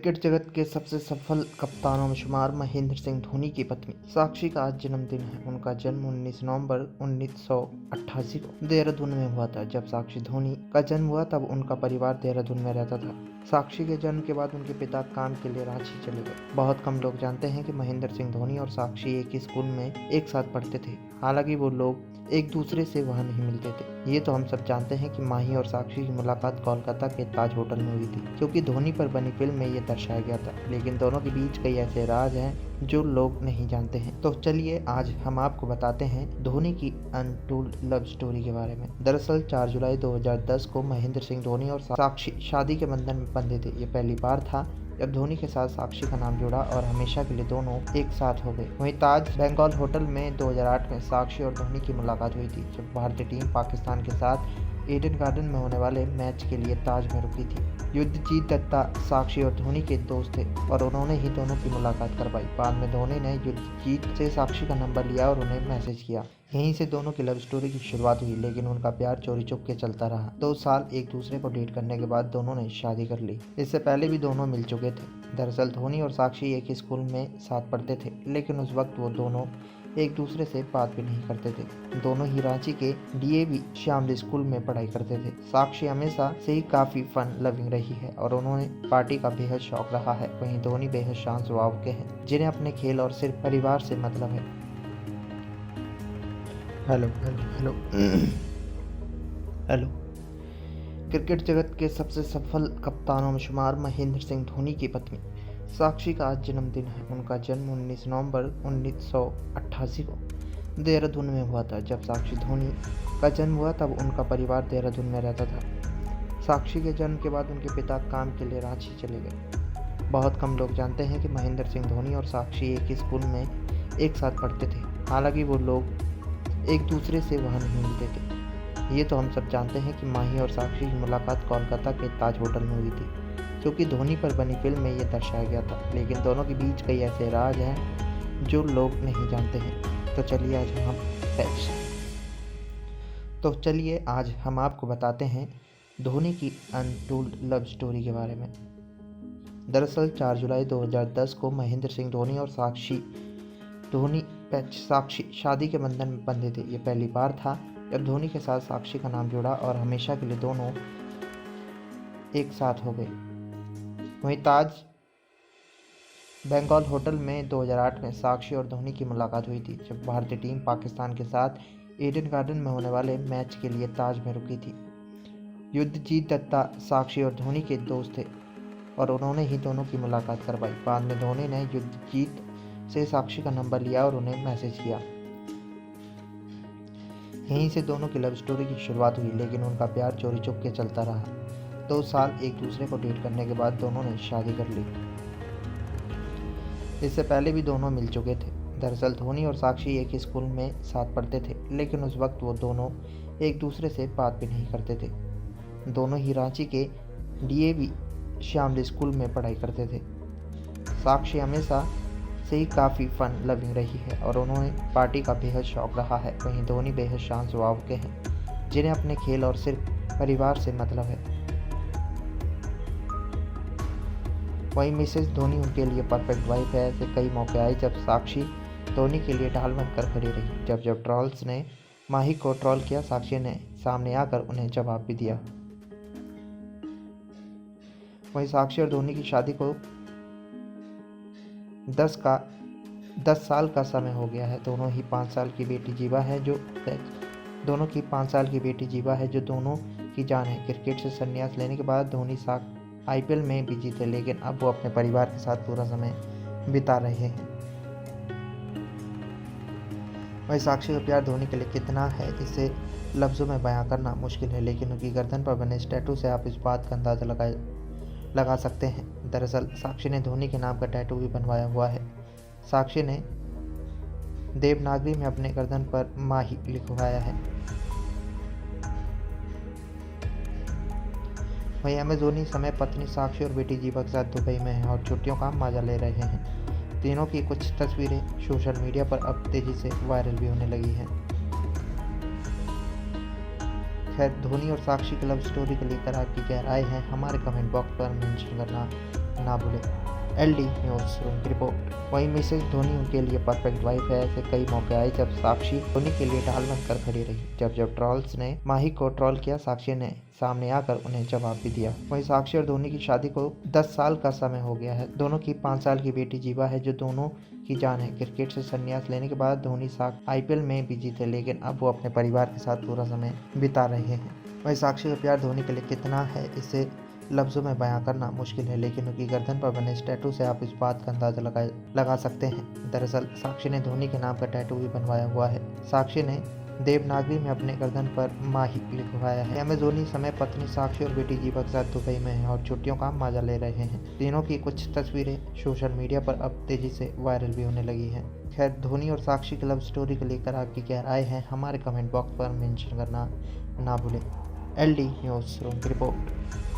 Cricket जगत के सबसे सफल कप्तानों में शुमार महेंद्र सिंह धोनी की पत्नी साक्षी का आज जन्मदिन है। उनका जन्म 19 नवंबर 1988 को देहरादून में हुआ था। जब साक्षी धोनी का जन्म हुआ तब उनका परिवार देहरादून में रहता था। साक्षी के जन्म के बाद उनके पिता काम के लिए रांची चले गए। बहुत कम लोग जानते हैं कि महेंद्र सिंह धोनी और साक्षी एक ही स्कूल में एक साथ पढ़ते थे। हालांकि वो लोग एक दूसरे से वहाँ नहीं मिलते थे। ये तो हम सब जानते हैं कि माही और साक्षी की मुलाकात कोलकाता के ताज होटल में हुई थी, क्योंकि धोनी पर बनी फिल्म में ये दर्शाया गया था। लेकिन दोनों के बीच कई ऐसे राज हैं जो लोग नहीं जानते हैं। तो चलिए आज हम आपको बताते हैं धोनी की अनटोल्ड लव स्टोरी के बारे में। दरअसल 4 जुलाई 2010 को महेंद्र सिंह धोनी और साक्षी शादी के बंधन में बंधे थे। ये पहली बार था जब धोनी के साथ साक्षी का नाम जुड़ा और हमेशा के लिए दोनों एक साथ हो गए। वहीं ताज बंगाल होटल में 2008 में साक्षी और धोनी की मुलाकात हुई थी, जब भारतीय टीम पाकिस्तान के साथ ईडन गार्डन में होने वाले मैच के लिए ताज में रुकी थी। युद्धजीत दत्ता साक्षी और धोनी के दोस्त थे और उन्होंने ही दोनों की मुलाकात करवाई। बाद में धोनी ने युद्धजीत से साक्षी का नंबर लिया और उन्हें मैसेज किया। यहीं से दोनों की लव स्टोरी की शुरुआत हुई, लेकिन उनका प्यार चोरी चुपके चलता रहा। 2 साल एक दूसरे को डेट करने के बाद दोनों ने शादी कर ली। इससे पहले भी दोनों मिल चुके थे। दरअसल धोनी और साक्षी एक ही स्कूल में साथ पढ़ते थे, लेकिन उस वक्त वो दोनों एक दूसरे से बात भी नहीं करते थे। दोनों ही रांची के डीएवी श्यामली स्कूल में पढ़ाई करते थे। साक्षी हमेशा से ही काफी फन लविंग रही है और उन्होंने पार्टी का बेहद शौक रहा है। वहीं धोनी बेहद शांत स्वभाव के हैं, जिन्हें अपने खेल और सिर्फ परिवार से मतलब है। Hello hello hello hello. Cricket जगत के सबसे सफल कप्तानों में शुमार महेंद्र सिंह धोनी की पत्नी साक्षी का आज जन्मदिन है। उनका जन्म 19 नवंबर 1988 को देहरादून में हुआ था। जब साक्षी धोनी का जन्म हुआ तब उनका परिवार देहरादून में रहता था। साक्षी के जन्म के बाद उनके पिता काम के लिए रांची चले गए। बहुत कम लोग जानते हैं कि महेंद्र सिंह धोनी और साक्षी एक ही स्कूल में एक साथ पढ़ते थे। हालांकि वो लोग एक दूसरे से वहाँ नहीं मिलते थे। ये तो हम सब जानते हैं कि माही और साक्षी की मुलाकात कोलकाता के ताज होटल में हुई थी, क्योंकि धोनी पर बनी फिल्म में ये दर्शाया गया था। लेकिन दोनों के बीच कई ऐसे राज हैं जो लोग नहीं जानते हैं। तो चलिए आज हम आपको बताते हैं धोनी की अनटोल्ड लव स्टोरी के बारे में। दरअसल 4 जुलाई 2010 को महेंद्र सिंह धोनी और साक्षी शादी के बंधन में बंधे थे। ये पहली बार था जब धोनी के साथ साक्षी का नाम जुड़ा और हमेशा के लिए दोनों एक साथ हो गए। वहीं ताज बंगाल होटल में 2008 में साक्षी और धोनी की मुलाकात हुई थी, जब भारतीय टीम पाकिस्तान के साथ ईडन गार्डन में होने वाले मैच के लिए ताज में रुकी थी। युद्धजीत दत्ता साक्षी और धोनी के दोस्त थे और उन्होंने ही दोनों की मुलाकात करवाई। बाद में धोनी ने युद्धजीत से साक्षी का नंबर लिया और उन्हें मैसेज किया। यहीं से दोनों की लव स्टोरी की शुरुआत हुई, लेकिन उनका प्यार चोरी चुपके चलता रहा। 2 साल एक दूसरे को डेट करने के बाद दोनों ने शादी कर ली। इससे पहले भी दोनों मिल चुके थे। दरअसल धोनी और साक्षी एक ही स्कूल में साथ पढ़ते थे, लेकिन उस वक्त वो दोनों एक दूसरे से बात भी नहीं करते थे। दोनों ही रांची के डीएवी श्यामली स्कूल में पढ़ाई करते थे। साक्षी हमेशा से ही काफ़ी फन लविंग रही है और उन्होंने पार्टी का बेहद शौक रहा है। वहीं धोनी बेहद शांत स्वभाव के हैं, जिन्हें अपने खेल और सिर्फ परिवार से मतलब है। वहीं मिसेस धोनी उनके लिए परफेक्ट वाइफ है। ऐसे कई मौके आए जब साक्षी धोनी के लिए ढाल बनकर खड़ी रही। जब ट्रॉल्स ने माही को ट्रॉल किया, साक्षी ने सामने आकर उन्हें जवाब भी दिया। वहीं साक्षी और धोनी की शादी को 10 साल का समय हो गया है। दोनों की 5 साल की बेटी जीवा है जो दोनों की जान है। क्रिकेट से संन्यास लेने के बाद धोनी आईपीएल में बिजी थे, लेकिन अब वो अपने परिवार के साथ पूरा समय बिता रहे हैं। वही साक्षी का प्यार धोनी के लिए कितना है इसे लफ्जों में बयां करना मुश्किल है, लेकिन उनकी गर्दन पर बने टैटू से आप इस बात का अंदाजा लगा सकते हैं। दरअसल साक्षी ने धोनी के नाम का टैटू भी बनवाया हुआ है। साक्षी ने देवनागरी में अपने गर्दन पर माही लिखवाया है। वहीं एम एस धोनी समय पत्नी साक्षी और बेटी जीवा के साथ दुबई में हैं और छुट्टियों का मजा ले रहे हैं। तीनों की कुछ तस्वीरें सोशल मीडिया पर अब तेजी से वायरल भी होने लगी हैं। खैर, धोनी और साक्षी की लव स्टोरी को लेकर आपकी क्या राय है, हमारे कमेंट बॉक्स पर मेंशन करना ना भूलें। एलडी न्यूज़ रूम की रिपोर्ट। वहीं मिसेज धोनी उनके लिए परफेक्ट वाइफ है। ऐसे कई मौके आए जब साक्षी धोनी के लिए ढाल बनकर खड़ी रही। जब ट्रॉल्स ने माही को ट्रॉल किया, साक्षी ने सामने आकर उन्हें जवाब भी दिया। वहीं साक्षी और धोनी की शादी को 10 साल का समय हो गया है। दोनों की 5 साल की बेटी जीवा है, जो दोनों की जान है। क्रिकेट से संन्यास लेने के बाद धोनी आईपीएल में बिजी थे, लेकिन अब वो अपने परिवार के साथ पूरा समय बिता रहे हैं। वहीं साक्षी का प्यार धोनी के लिए कितना है, इसे लफ्ज़ों में बयां करना मुश्किल है, लेकिन उनकी गर्दन पर बने इस टैटू से आप इस बात का अंदाजा लगा सकते हैं। दरअसल साक्षी ने धोनी के नाम का टैटू भी बनवाया हुआ है। साक्षी ने देवनागरी में अपने गर्दन पर माही लिखवाया है। एम धोनी समय पत्नी साक्षी और बेटी जीवा के साथ दुबई में हैं और छुट्टियों का मजा ले रहे हैं। तीनों की कुछ तस्वीरें सोशल मीडिया पर अब तेजी से वायरल भी होने लगी हैं। खैर, धोनी और साक्षी की लव स्टोरी को लेकर आपकी क्या राय है, हमारे कमेंट बॉक्स पर मेंशन करना ना भूलें। एलडी न्यूज़ रूम की रिपोर्ट।